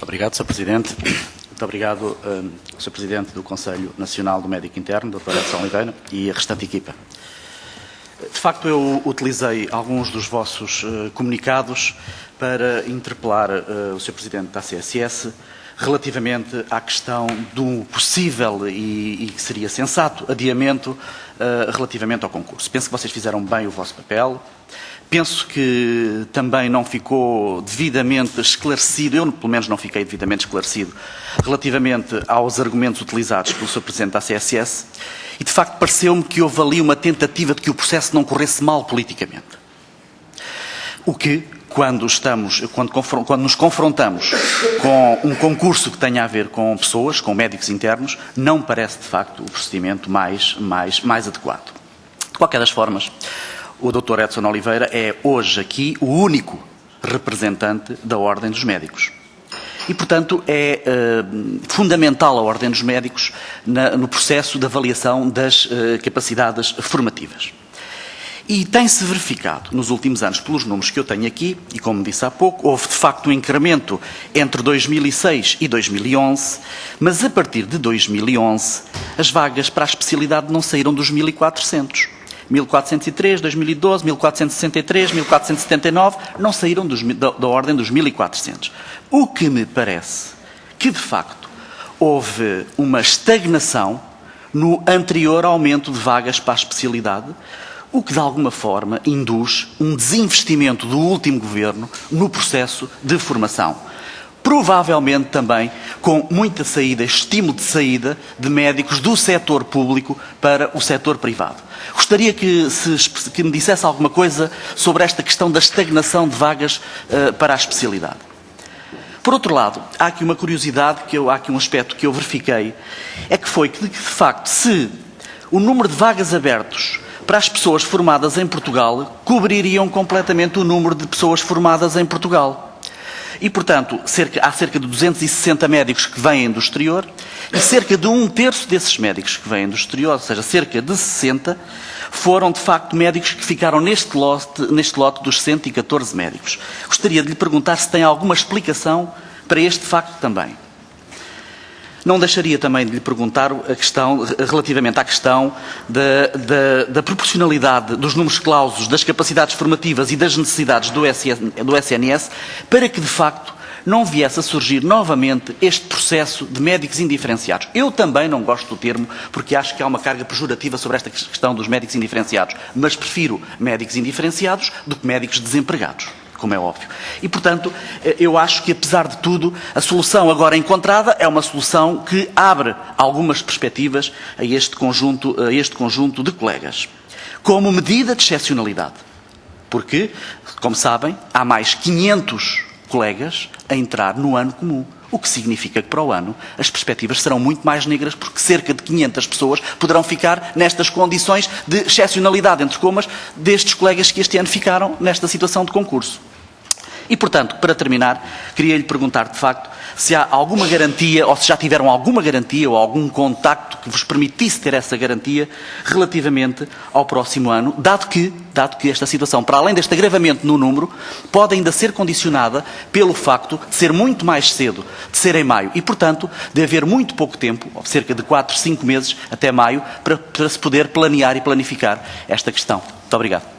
obrigado, Sr. Presidente. Muito obrigado, Sr. Presidente do Conselho Nacional do Médico Interno, Dr. Edson Oliveira, e a restante equipa. De facto, eu utilizei alguns dos vossos comunicados para interpelar o Sr. Presidente da ACSS relativamente à questão do possível e que seria sensato adiamento relativamente ao concurso. Penso que vocês fizeram bem o vosso papel. Penso que também não ficou devidamente esclarecido, eu pelo menos não fiquei devidamente esclarecido, relativamente aos argumentos utilizados pelo Sr. Presidente da ACSS e, de facto, pareceu-me que houve ali uma tentativa de que o processo não corresse mal politicamente. O que, quando nos confrontamos com um concurso que tenha a ver com pessoas, com médicos internos, não parece, de facto, o procedimento mais adequado. De qualquer das formas, o Dr. Edson Oliveira é hoje aqui o único representante da Ordem dos Médicos. E, portanto, é fundamental a Ordem dos Médicos no processo de avaliação das capacidades formativas. E tem-se verificado nos últimos anos, pelos números que eu tenho aqui, e como disse há pouco, houve de facto um incremento entre 2006 e 2011, mas a partir de 2011 as vagas para a especialidade não saíram dos 1.400. 1403, 2012, 1463, 1479, não saíram da ordem dos 1400. O que me parece que, de facto, houve uma estagnação no anterior aumento de vagas para a especialidade, o que, de alguma forma, induz um desinvestimento do último governo no processo de formação. Provavelmente também com muita saída, estímulo de saída de médicos do setor público para o setor privado. Gostaria que me dissesse alguma coisa sobre esta questão da estagnação de vagas para a especialidade. Por outro lado, há aqui uma curiosidade, há aqui um aspecto que eu verifiquei, é que foi que, de facto, se o número de vagas abertas para as pessoas formadas em Portugal cobririam completamente o número de pessoas formadas em Portugal. E, portanto, há cerca de 260 médicos que vêm do exterior e cerca de 1/3 desses médicos que vêm do exterior, ou seja, cerca de 60, foram, de facto, médicos que ficaram neste lote dos 114 médicos. Gostaria de lhe perguntar se tem alguma explicação para este facto também. Não deixaria também de lhe perguntar relativamente à questão da proporcionalidade dos números clausos, das capacidades formativas e das necessidades do SNS, para que, de facto, não viesse a surgir novamente este processo de médicos indiferenciados. Eu também não gosto do termo, porque acho que há uma carga pejorativa sobre esta questão dos médicos indiferenciados, mas prefiro médicos indiferenciados do que médicos desempregados, como é óbvio. E, portanto, eu acho que, apesar de tudo, a solução agora encontrada é uma solução que abre algumas perspectivas a este conjunto de colegas, como medida de excepcionalidade. Porque, como sabem, há mais 500 colegas a entrar no ano comum, o que significa que para o ano as perspectivas serão muito mais negras, porque cerca de 500 pessoas poderão ficar nestas condições de excepcionalidade, entre comas, destes colegas que este ano ficaram nesta situação de concurso. E, portanto, para terminar, queria lhe perguntar, de facto, se há alguma garantia, ou se já tiveram alguma garantia ou algum contacto que vos permitisse ter essa garantia relativamente ao próximo ano, dado que esta situação, para além deste agravamento no número, pode ainda ser condicionada pelo facto de ser muito mais cedo, de ser em maio, e, portanto, de haver muito pouco tempo, cerca de 4, 5 meses até maio, para se poder planear e planificar esta questão. Muito obrigado.